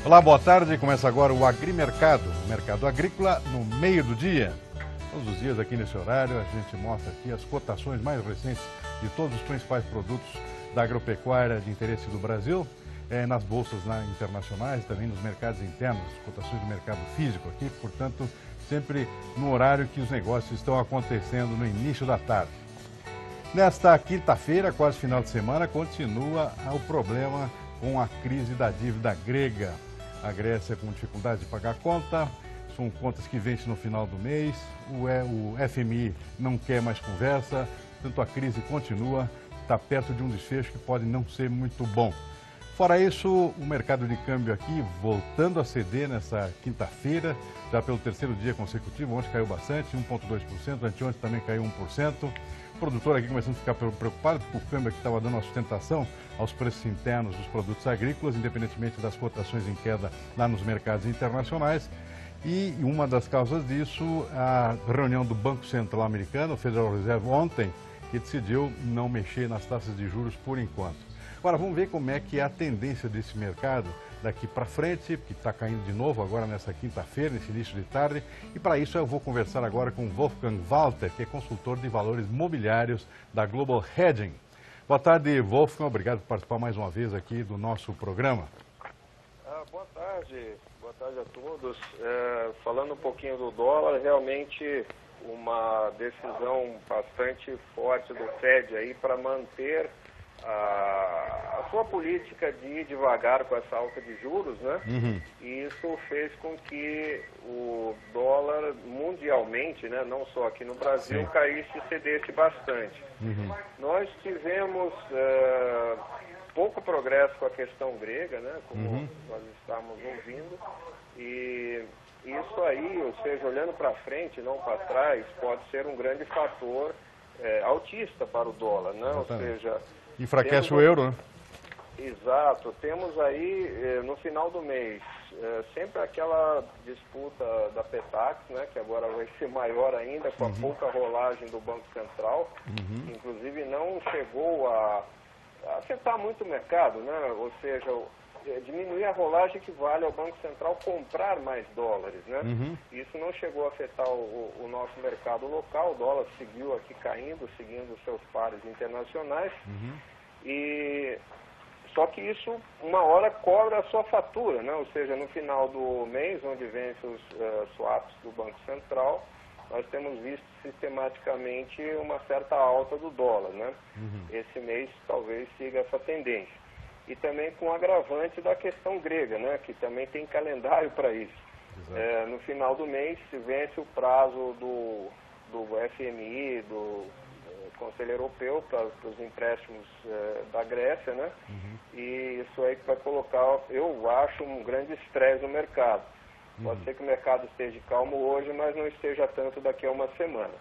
Olá, boa tarde. Começa agora o Agrimercado, o mercado agrícola no meio do dia. Todos os dias aqui nesse horário a gente mostra aqui as cotações mais recentes de todos os principais produtos da agropecuária de interesse do Brasil, nas bolsas internacionais, também nos mercados internos, cotações do mercado físico aqui, portanto, sempre no horário que os negócios estão acontecendo no início da tarde. Nesta quinta-feira, quase final de semana, continua o problema com a crise da dívida grega. A Grécia com dificuldade de pagar a conta, são contas que vencem no final do mês, o FMI não quer mais conversa, portanto a crise continua, está perto de um desfecho que pode não ser muito bom. Fora isso, o mercado de câmbio aqui voltando a ceder nessa quinta-feira, já pelo terceiro dia consecutivo, ontem caiu bastante, 1,2%, anteontem também caiu 1%. O produtor aqui começando a ficar preocupado porque o câmbio aqui estava dando uma sustentação aos preços internos dos produtos agrícolas, independentemente das cotações em queda lá nos mercados internacionais. E uma das causas disso, a reunião do Banco Central Americano, o Federal Reserve, ontem, que decidiu não mexer nas taxas de juros por enquanto. Agora, vamos ver como é que é a tendência desse mercado daqui para frente, que está caindo de novo agora nessa quinta-feira, nesse início de tarde. E para isso eu vou conversar agora com Wolfgang Walter, que é consultor de valores mobiliários da Global Hedging. Boa tarde, Wolfgang. Obrigado por participar mais uma vez aqui do nosso programa. Boa tarde a todos. Falando um pouquinho do dólar, realmente uma decisão bastante forte do Fed aí para manter a sua política de ir devagar com essa alta de juros, né? E isso fez com que o dólar mundialmente, né, não só aqui no Brasil, caísse e cedesse bastante. Nós tivemos pouco progresso com a questão grega, né, como nós estamos ouvindo, e isso aí, ou seja, olhando para frente, não para trás, pode ser um grande fator altista para o dólar, né? Ou seja, enfraquece o euro, né? Exato. Temos aí, no final do mês, sempre aquela disputa da Petax, né, que agora vai ser maior ainda, com a pouca rolagem do Banco Central, que inclusive não chegou a afetar muito o mercado, né? Ou seja, diminuir a rolagem equivale ao Banco Central comprar mais dólares, né? Isso não chegou a afetar o nosso mercado local, o dólar seguiu aqui caindo, seguindo os seus pares internacionais, e só que isso uma hora cobra a sua fatura, né? Ou seja, no final do mês, onde vence os swaps do Banco Central, nós temos visto sistematicamente uma certa alta do dólar, né? Esse mês talvez siga essa tendência. E também com o agravante da questão grega, né, que também tem calendário para isso. No final do mês se vence o prazo do FMI, do Conselho Europeu, para os empréstimos da Grécia, né? E isso aí que vai colocar, eu acho, um grande estresse no mercado. Pode ser que o mercado esteja calmo hoje, mas não esteja tanto daqui a uma semana.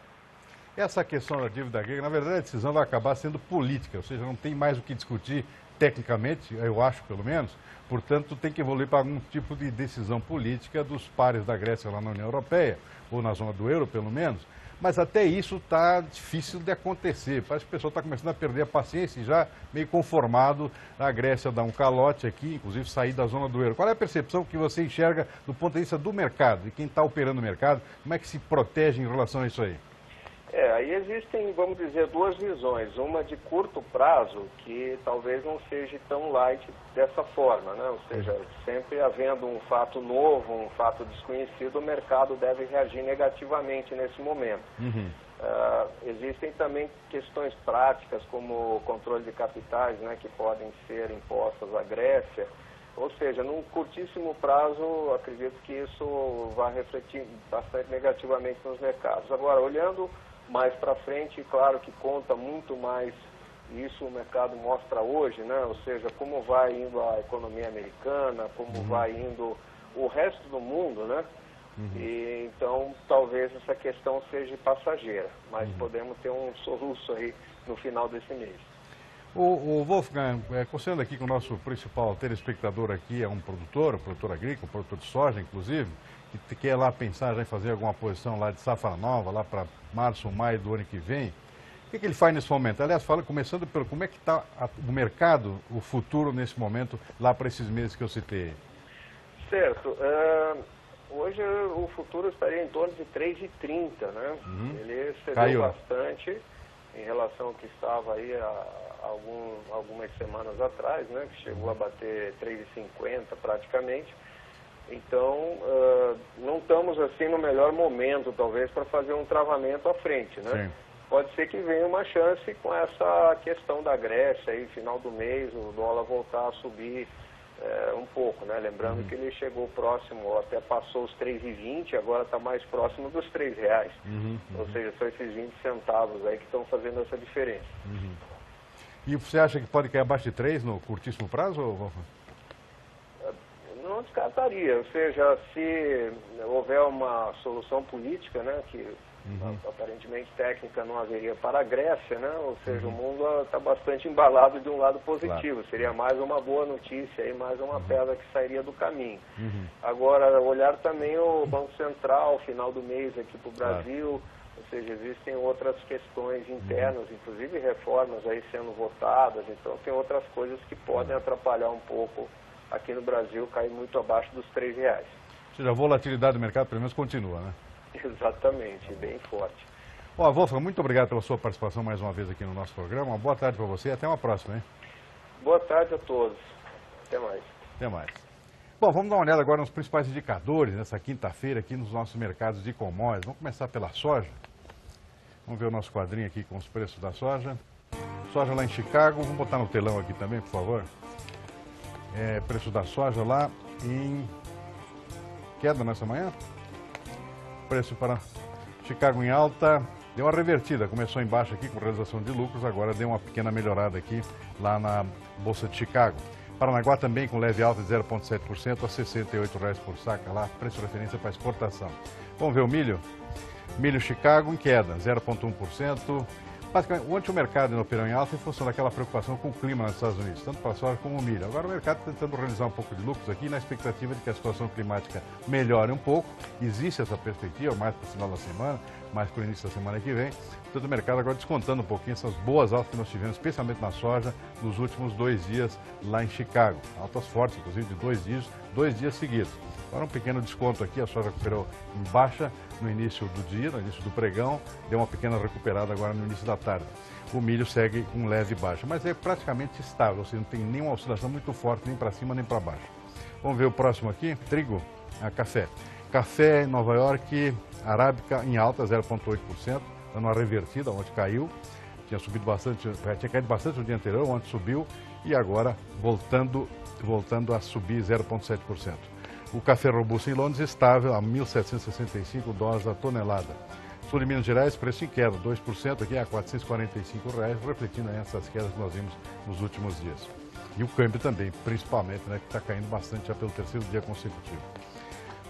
Essa questão da dívida grega, na verdade, a decisão vai acabar sendo política, ou seja, não tem mais o que discutir tecnicamente, eu acho pelo menos, portanto tem que evoluir para algum tipo de decisão política dos pares da Grécia lá na União Europeia, ou na zona do euro pelo menos, mas até isso está difícil de acontecer. Parece que o pessoal está começando a perder a paciência e já meio conformado a Grécia dar um calote aqui, inclusive sair da zona do euro. Qual é a percepção que você enxerga do ponto de vista do mercado, de quem está operando o mercado, como é que se protege em relação a isso aí? Aí existem, vamos dizer, duas visões. Uma de curto prazo, que talvez não seja tão light dessa forma, né? Ou seja, sempre havendo um fato novo, um fato desconhecido, o mercado deve reagir negativamente nesse momento. Existem também questões práticas, como o controle de capitais, né, que podem ser impostas à Grécia. Ou seja, num curtíssimo prazo, acredito que isso vai refletir bastante negativamente nos mercados. Agora, olhando mais para frente, claro que conta muito mais, isso o mercado mostra hoje, né? Ou seja, como vai indo a economia americana, como vai indo o resto do mundo, né? E, então, talvez essa questão seja passageira, mas podemos ter um soluço aí no final desse mês. O Wolfgang, considerando aqui que o nosso principal telespectador aqui é um produtor agrícola, produtor de soja, inclusive, que quer lá pensar já em fazer alguma posição lá de safra nova, lá para março ou maio do ano que vem, o que ele faz nesse momento? Aliás, começando pelo como é que está o mercado, o futuro nesse momento, lá para esses meses que eu citei? Certo. Hoje o futuro estaria em torno de 3,30, né? Ele cedeu bastante em relação ao que estava aí há algumas semanas atrás, né? Que chegou a bater 3,50 praticamente. Então, não estamos assim no melhor momento, talvez, para fazer um travamento à frente, né? Sim. Pode ser que venha uma chance com essa questão da Grécia aí, final do mês, o dólar voltar a subir um pouco, né? Lembrando que ele chegou próximo, até passou os 3,20, agora está mais próximo dos R$3. Ou seja, são esses 20 centavos aí que estão fazendo essa diferença. E você acha que pode cair abaixo de 3 no curtíssimo prazo, ou... Não descartaria, ou seja, se houver uma solução política, né, que aparentemente técnica não haveria para a Grécia, né, ou seja, o mundo está bastante embalado de um lado positivo, claro. Seria mais uma boa notícia, e mais uma pedra que sairia do caminho. Agora, olhar também o Banco Central, final do mês aqui para o Brasil, ou seja, existem outras questões internas, inclusive reformas aí sendo votadas, então tem outras coisas que podem atrapalhar um pouco aqui no Brasil, cair muito abaixo dos R$3. Ou seja, a volatilidade do mercado pelo menos continua, né? Exatamente, bem forte. Ó, Wolfgang, muito obrigado pela sua participação mais uma vez aqui no nosso programa. Uma boa tarde para você e até uma próxima, hein? Boa tarde a todos. Até mais. Até mais. Bom, vamos dar uma olhada agora nos principais indicadores nessa quinta-feira aqui nos nossos mercados de commodities. Vamos começar pela soja. Vamos ver o nosso quadrinho aqui com os preços da soja. Soja lá em Chicago, vamos botar no telão aqui também, por favor. Preço da soja lá em queda nessa manhã. Preço para Chicago em alta, deu uma revertida, começou em baixa aqui com realização de lucros, agora deu uma pequena melhorada aqui lá na Bolsa de Chicago. Paranaguá também com leve alta de 0,7% a R$68 por saca lá, preço de referência para exportação. Vamos ver o milho? Milho Chicago em queda, 0,1%. Basicamente, ontem o mercado operou em alta em função daquela preocupação com o clima nos Estados Unidos, tanto para a soja como o milho. Agora o mercado está tentando realizar um pouco de lucros aqui na expectativa de que a situação climática melhore um pouco. Existe essa perspectiva, mais para o final da semana, mais para o início da semana que vem. Portanto, o mercado agora descontando um pouquinho essas boas altas que nós tivemos, especialmente na soja, nos últimos 2 dias lá em Chicago. Altas fortes, inclusive, de 2 dias seguidos. Agora um pequeno desconto aqui, a soja recuperou em baixa no início do dia, no início do pregão, deu uma pequena recuperada agora no início da tarde. O milho segue com leve baixa, mas é praticamente estável, ou seja, não tem nenhuma oscilação muito forte, nem para cima nem para baixo. Vamos ver o próximo aqui, trigo, café. Café em Nova York, arábica em alta, 0,8%, dando uma revertida, onde caiu, tinha subido bastante, tinha caído bastante no dia anterior, onde subiu, e agora voltando a subir 0,7%. O café robusto em Londres estável a $1.765 a tonelada. Sul de Minas Gerais, preço em queda, 2% aqui a R$445, refletindo aí essas quedas que nós vimos nos últimos dias. E o câmbio também, principalmente, né, que está caindo bastante já pelo terceiro dia consecutivo.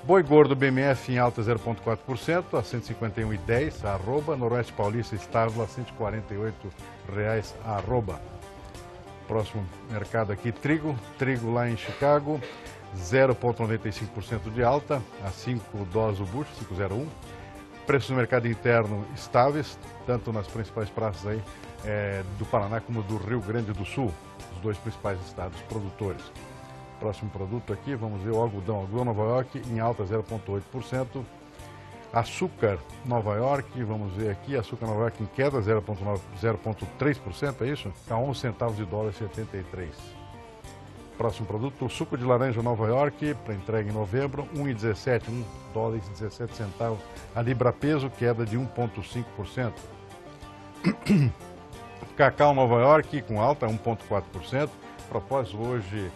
Boi gordo BMF em alta 0,4% a R$151,10 a arroba. Noroeste Paulista estável a R$148 a arroba. Próximo mercado aqui, trigo lá em Chicago. 0,95% de alta, a $5 o bucho, 5,01. Preços no mercado interno estáveis, tanto nas principais praças aí, do Paraná como do Rio Grande do Sul, os 2 principais estados produtores. Próximo produto aqui, vamos ver o algodão Nova York em alta 0,8%. Açúcar Nova York, vamos ver aqui, açúcar Nova York em queda 0,3%, é isso? A 11 centavos de dólar e 73. Próximo produto, o suco de laranja Nova York, para entrega em novembro, $1,17, $1,17 a libra peso, queda de 1,5%. Cacau Nova York com alta, 1,4%. A propósito, hoje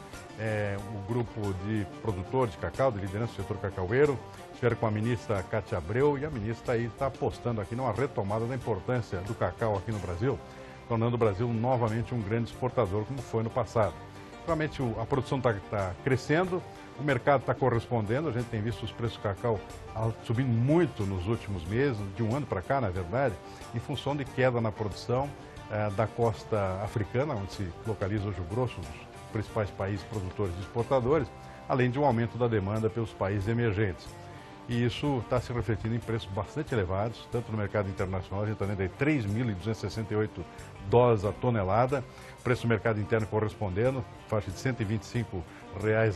o grupo de produtores de cacau, de liderança do setor cacaueiro, estiveram com a ministra Cátia Abreu, e a ministra aí está apostando aqui numa retomada da importância do cacau aqui no Brasil, tornando o Brasil novamente um grande exportador, como foi no passado. Realmente a produção está crescendo, o mercado está correspondendo, a gente tem visto os preços do cacau subindo muito nos últimos meses, de um ano para cá, na verdade, em função de queda na produção da costa africana, onde se localiza hoje o grosso dos principais países produtores e exportadores, além de um aumento da demanda pelos países emergentes. E isso está se refletindo em preços bastante elevados, tanto no mercado internacional, a gente está vendo aí $3.268 dólares a tonelada. Preço do mercado interno correspondendo, faixa de R$125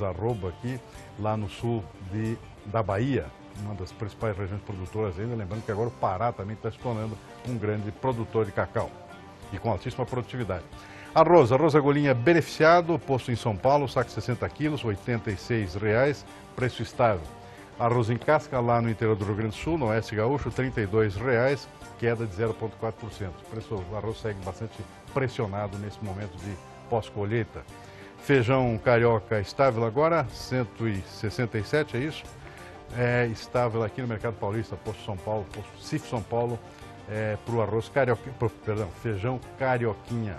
arroba aqui, lá no sul da Bahia, uma das principais regiões produtoras ainda. Lembrando que agora o Pará também está se tornando um grande produtor de cacau e com altíssima produtividade. Arroz agulhinha beneficiado, posto em São Paulo, saco 60 quilos, R$86, preço estável. Arroz em casca lá no interior do Rio Grande do Sul, no Oeste Gaúcho, R$32, queda de 0,4%. O preço do arroz segue bastante pressionado nesse momento de pós-colheita. Feijão carioca estável agora, 167, é isso? É estável aqui no Mercado Paulista, posto São Paulo, posto CIF São Paulo, para o arroz feijão carioquinha.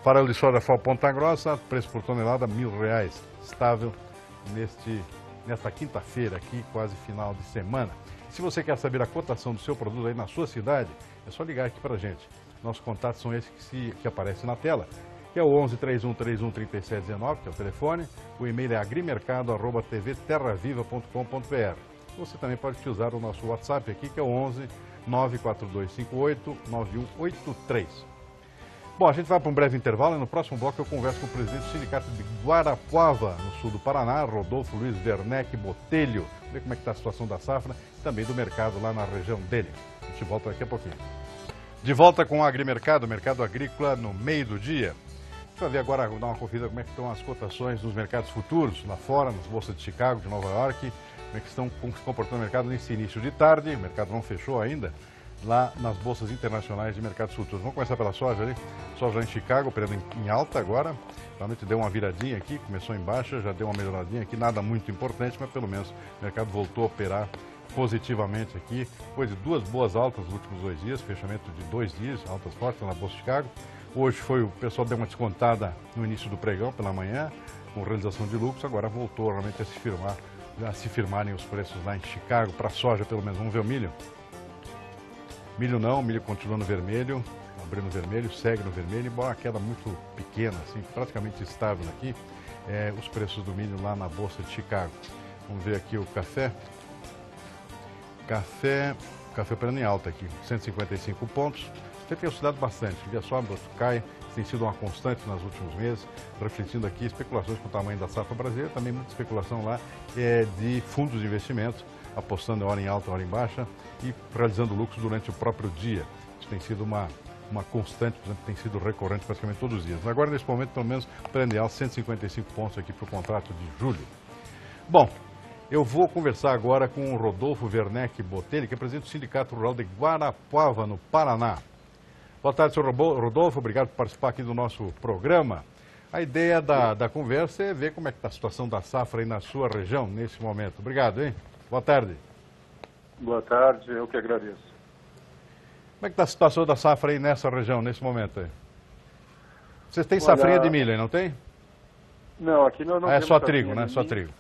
Farelo de soja FAO Ponta Grossa, preço por tonelada R$1.000, estável nesta quinta-feira aqui, quase final de semana. Se você quer saber a cotação do seu produto aí na sua cidade, é só ligar aqui para a gente. Nossos contatos são esses que aparecem na tela, que é o 11 3131 3719, que é o telefone. O e-mail é agrimercado@tvterraviva.com.br. Você também pode utilizar o nosso WhatsApp aqui, que é o 11 94258 9183. Bom, a gente vai para um breve intervalo e no próximo bloco eu converso com o presidente do Sindicato de Guarapuava, no sul do Paraná, Rodolfo Luiz Werneck Botelho. Ver como é que está a situação da safra e também do mercado lá na região dele. A gente volta daqui a pouquinho. De volta com o Agrimercado, mercado agrícola no meio do dia. A gente vai ver agora, dar uma conferida como é que estão as cotações nos mercados futuros, lá fora, nas bolsas de Chicago, de Nova York, como é que estão se comportando o mercado nesse início de tarde. O mercado não fechou ainda, lá nas bolsas internacionais de mercados futuros. Vamos começar pela soja ali. Soja em Chicago, operando em alta agora. Realmente deu uma viradinha aqui, começou em baixa, já deu uma melhoradinha aqui, nada muito importante, mas pelo menos o mercado voltou a operar positivamente aqui, depois de duas boas altas nos últimos 2 dias, fechamento de 2 dias, altas fortes na Bolsa de Chicago. Hoje o pessoal deu uma descontada no início do pregão, pela manhã, com realização de lucros, agora voltou realmente a se firmarem os preços lá em Chicago, para a soja pelo menos. Vamos ver o milho? Milho não, o milho continua no vermelho, abrindo no vermelho, segue no vermelho, embora uma queda muito pequena, assim, praticamente estável aqui, os preços do milho lá na Bolsa de Chicago. Vamos ver aqui o café. Café operando em alta aqui, 155 pontos. Você tem oscilado bastante, um dia sobe, outro cai, tem sido uma constante nos últimos meses, refletindo aqui especulações com o tamanho da safra brasileira, também muita especulação lá de fundos de investimento, apostando hora em alta, hora em baixa e realizando lucros durante o próprio dia. Isso tem sido uma constante, por exemplo, tem sido recorrente praticamente todos os dias. Agora, nesse momento, pelo menos, prende alta 155 pontos aqui para o contrato de julho. Bom, eu vou conversar agora com o Rodolfo Werneck Botelho, que é presidente do Sindicato Rural de Guarapuava, no Paraná. Boa tarde, senhor Rodolfo, obrigado por participar aqui do nosso programa. A ideia da conversa é ver como é que está a situação da safra aí na sua região, nesse momento. Obrigado, hein? Boa tarde. Boa tarde, eu que agradeço. Como é que está a situação da safra aí nessa região, nesse momento aí? Vocês têm safrinha de milho aí, não tem? Não, aqui não é só trigo, né? Só trigo.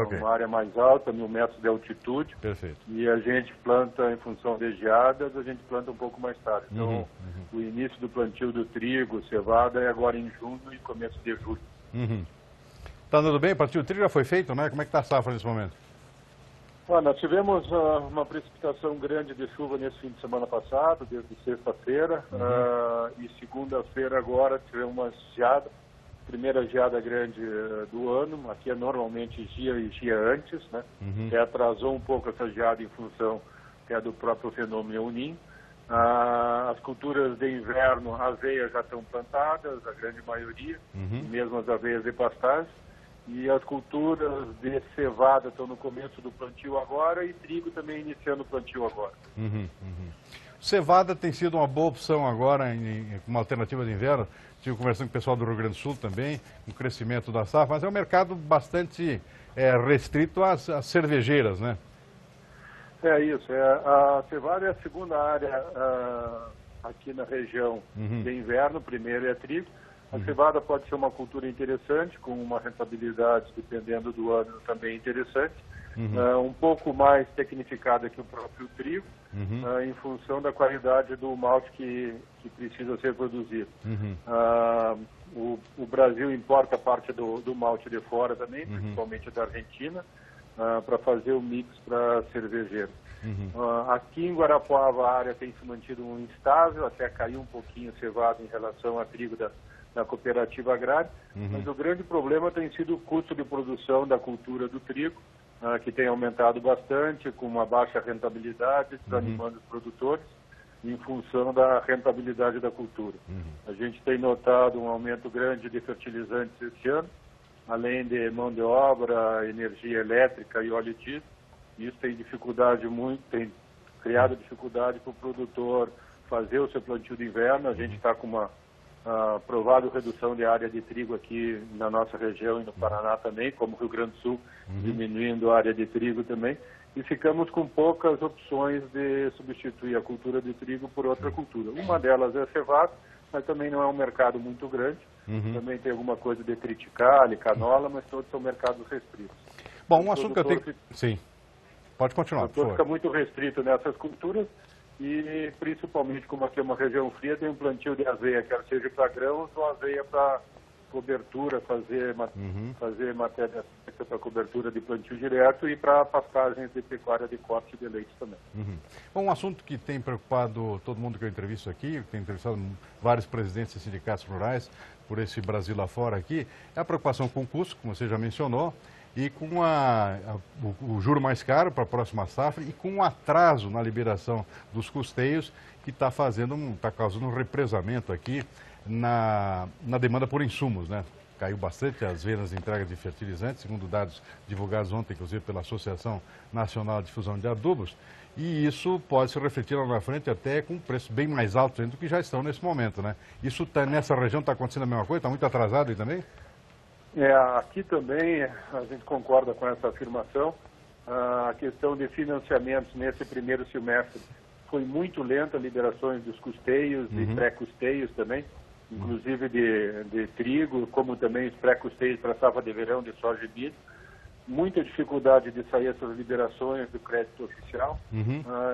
Okay. Uma área mais alta, 1000 metros de altitude. Perfeito. E a gente planta em função de geadas, a gente planta um pouco mais tarde. Então, o início do plantio do trigo, cevada, é agora em junho e começo de julho. Está andando bem? O plantio do trigo já foi feito, né? Como é que está a safra nesse momento? Nós tivemos uma precipitação grande de chuva nesse fim de semana passado, desde sexta-feira. E segunda-feira agora tivemos uma geada. Primeira geada grande do ano, aqui é normalmente dia antes, né? Que atrasou um pouco essa geada em função do próprio fenômeno El Niño. As culturas de inverno, aveias já estão plantadas, a grande maioria, mesmo as aveias de pastagem. E as culturas de cevada estão no começo do plantio agora e trigo também iniciando o plantio agora. Cevada tem sido uma boa opção agora, uma alternativa de inverno. Estive conversando com o pessoal do Rio Grande do Sul também, com o crescimento da safra, mas é um mercado bastante restrito às cervejeiras, né? É isso, a cevada é a segunda área aqui na região de inverno, primeiro é trigo. A cevada pode ser uma cultura interessante, com uma rentabilidade, dependendo do ano, também interessante. Um pouco mais tecnificada que o próprio trigo, em função da qualidade do malte que precisa ser produzido. O Brasil importa parte do malte de fora também, principalmente da Argentina. para fazer o mix para cervejeiro. Aqui em Guarapuava a área tem se mantido instável, até caiu um pouquinho cevado em relação a trigo da cooperativa agrária, mas o grande problema tem sido o custo de produção da cultura do trigo, que tem aumentado bastante, com uma baixa rentabilidade, desanimando os produtores, em função da rentabilidade da cultura. A gente tem notado um aumento grande de fertilizantes esse ano, além de mão de obra, energia elétrica e óleo diesel. Isso tem tem criado dificuldade para o produtor fazer o seu plantio de inverno. A gente está com uma provável redução de área de trigo aqui na nossa região e no Paraná também, como Rio Grande do Sul, diminuindo a área de trigo também. E ficamos com poucas opções de substituir a cultura de trigo por outra cultura. Uma delas é a cevada, mas também não é um mercado muito grande. Também tem alguma coisa de triticale, canola, mas todos são mercados restritos. Bom, um assunto que eu tenho... Sim, pode continuar, por favor. Fica muito restrito nessas culturas e, principalmente, como aqui é uma região fria, tem um plantio de aveia, quer seja para grãos ou aveia para cobertura, fazer matéria para cobertura de plantio direto e para pastagens de pecuária de corte de leite também. Bom, um assunto que tem preocupado todo mundo que eu entrevisto aqui, tem entrevistado vários presidentes de sindicatos rurais por esse Brasil lá fora aqui, é a preocupação com o custo, como você já mencionou, e com o juro mais caro para a próxima safra e com o atraso na liberação dos custeios que está causando um represamento aqui na demanda por insumos, né? Caiu bastante as vendas de entrega de fertilizantes, segundo dados divulgados ontem, inclusive pela Associação Nacional de Difusão de Adubos, e isso pode se refletir lá na frente até com preços bem mais altos do que já estão nesse momento, né? Isso nessa região está acontecendo a mesma coisa? Está muito atrasado aí também? Aqui também a gente concorda com essa afirmação. A questão de financiamentos nesse primeiro semestre foi muito lenta, liberações dos custeios e pré-custeios também, inclusive de trigo, como também os pré-custeios para a safra de verão de soja e milho. Muita dificuldade de sair essas liberações do crédito oficial.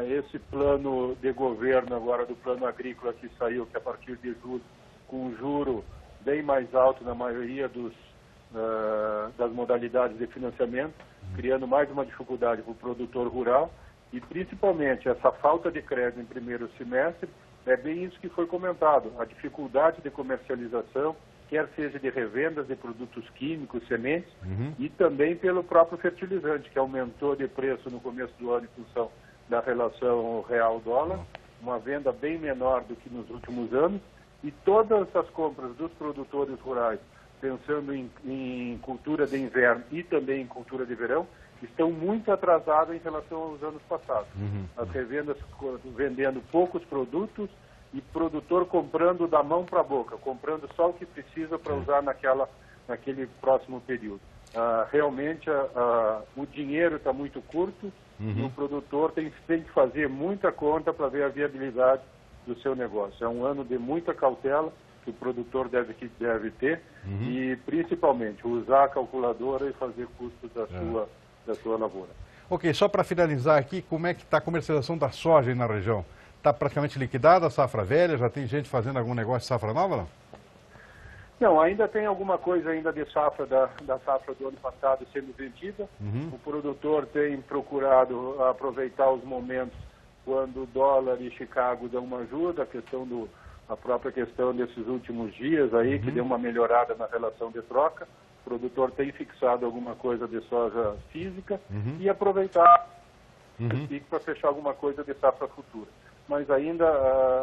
Esse plano de governo agora do plano agrícola que saiu, que a partir de julho, com um juro bem mais alto na maioria das modalidades de financiamento, criando mais uma dificuldade para o produtor rural e principalmente essa falta de crédito em primeiro semestre, é bem isso que foi comentado, a dificuldade de comercialização, quer seja de revendas de produtos químicos, sementes, e também pelo próprio fertilizante, que aumentou de preço no começo do ano em função da relação real-dólar, uma venda bem menor do que nos últimos anos, e todas as compras dos produtores rurais, pensando em cultura de inverno e também em cultura de verão, estão muito atrasadas em relação aos anos passados. As revendas vendendo poucos produtos e produtor comprando da mão para a boca, comprando só o que precisa para usar naquele próximo período. Realmente o dinheiro está muito curto e o produtor tem que fazer muita conta para ver a viabilidade do seu negócio. É um ano de muita cautela que o produtor deve ter e principalmente usar a calculadora e fazer custos da sua lavoura. Ok, só para finalizar aqui, como é que está a comercialização da soja aí na região? Está praticamente liquidada a safra velha? Já tem gente fazendo algum negócio de safra nova, não? Não, ainda tem alguma coisa ainda de safra da safra do ano passado sendo vendida. O produtor tem procurado aproveitar os momentos quando o dólar e Chicago dão uma ajuda, a própria questão desses últimos dias aí, que deu uma melhorada na relação de troca. O produtor tem fixado alguma coisa de soja física e aproveitar para fechar alguma coisa de safra futura. Mas ainda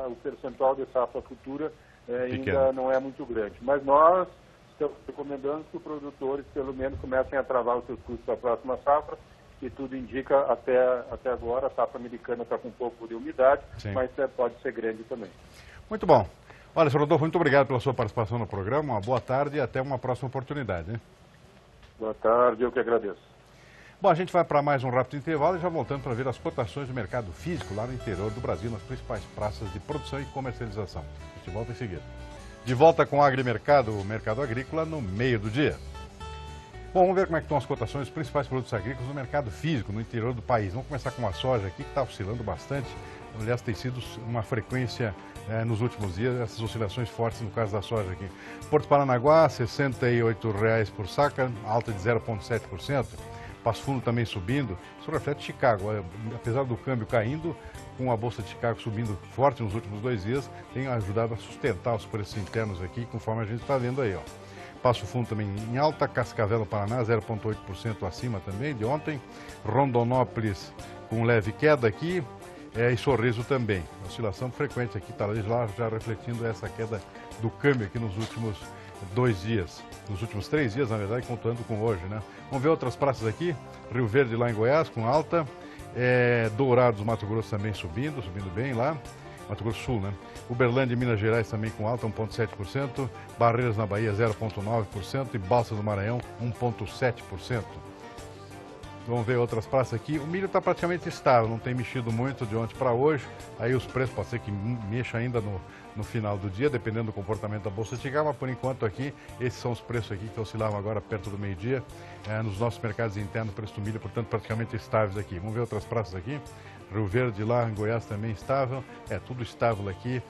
o percentual de safra futura ainda não é muito grande. Mas nós estamos recomendando que os produtores, pelo menos, comecem a travar os seus custos para a próxima safra, que tudo indica até agora, a safra americana está com um pouco de umidade, mas pode ser grande também. Muito bom. Olha, senhor Rodolfo, muito obrigado pela sua participação no programa, uma boa tarde e até uma próxima oportunidade. Hein? Boa tarde, eu que agradeço. Bom, a gente vai para mais um rápido intervalo e já voltando para ver as cotações do mercado físico lá no interior do Brasil, nas principais praças de produção e comercialização. A gente volta em seguida. De volta com o Agrimercado, o mercado agrícola no meio do dia. Bom, vamos ver como é que estão as cotações dos principais produtos agrícolas no mercado físico, no interior do país. Vamos começar com a soja aqui, que está oscilando bastante. Aliás, tem sido uma frequência nos últimos dias, essas oscilações fortes no caso da soja aqui. Porto Paranaguá, R$ 68,00 por saca, alta de 0,7%. Passo Fundo também subindo. Isso reflete Chicago. Apesar do câmbio caindo, com a Bolsa de Chicago subindo forte nos últimos 2 dias, tem ajudado a sustentar os preços internos aqui, conforme a gente está vendo aí, ó. Passo Fundo também em alta, Cascavel, Paraná, 0,8% acima também de ontem. Rondonópolis com leve queda aqui, e Sorriso também. Oscilação frequente aqui, está lá já refletindo essa queda do câmbio aqui nos últimos 2 dias. Nos últimos 3 dias, na verdade, contando com hoje, né? Vamos ver outras praças aqui. Rio Verde lá em Goiás com alta. Dourados, Mato Grosso também subindo bem lá. Mato Grosso Sul, né? Uberlândia e Minas Gerais também com alta, 1,7%. Barreiras na Bahia, 0,9%. E Balsas do Maranhão, 1,7%. Vamos ver outras praças aqui. O milho está praticamente estável, não tem mexido muito de ontem para hoje. Aí os preços pode ser que mexa ainda no final do dia, dependendo do comportamento da Bolsa de Chicago, mas por enquanto aqui, esses são os preços aqui que oscilavam agora perto do meio-dia. Nos nossos mercados internos, o preço do milho, portanto, praticamente estáveis aqui. Vamos ver outras praças aqui. Rio Verde lá em Goiás também estável. Tudo estável aqui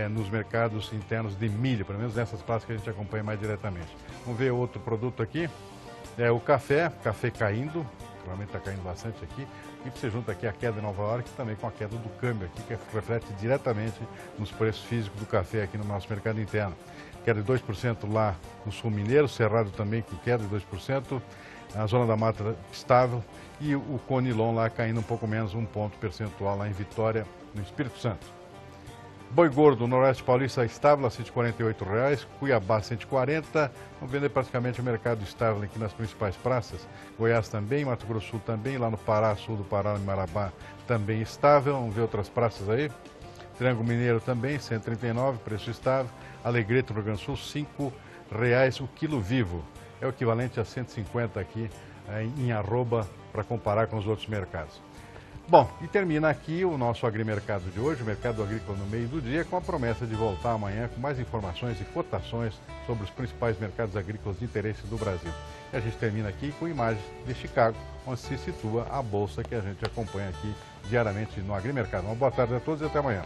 nos mercados internos de milho, pelo menos nessas praças que a gente acompanha mais diretamente. Vamos ver outro produto aqui. O café caindo, realmente está caindo bastante aqui, e você junta aqui a queda em Nova York, também com a queda do câmbio aqui, que reflete diretamente nos preços físicos do café aqui no nosso mercado interno. Queda de 2% lá no Sul Mineiro, Cerrado também com queda de 2%, a Zona da Mata estável, e o Conilon lá caindo um pouco menos, 1 ponto percentual lá em Vitória, no Espírito Santo. Boi gordo, Noroeste Paulista estável a R$ 148, Cuiabá 140, vamos vender praticamente o mercado estável aqui nas principais praças. Goiás também, Mato Grosso Sul também, lá no Pará, sul do Pará, em Marabá, também estável. Vamos ver outras praças aí. Triângulo Mineiro também, 139, preço estável. Alegrete, Rio Grande do Sul, R$ 5 o quilo vivo. É o equivalente a 150 aqui em arroba, para comparar com os outros mercados. Bom, e termina aqui o nosso agrimercado de hoje, o mercado agrícola no meio do dia, com a promessa de voltar amanhã com mais informações e cotações sobre os principais mercados agrícolas de interesse do Brasil. E a gente termina aqui com imagens de Chicago, onde se situa a bolsa que a gente acompanha aqui diariamente no agrimercado. Uma boa tarde a todos e até amanhã.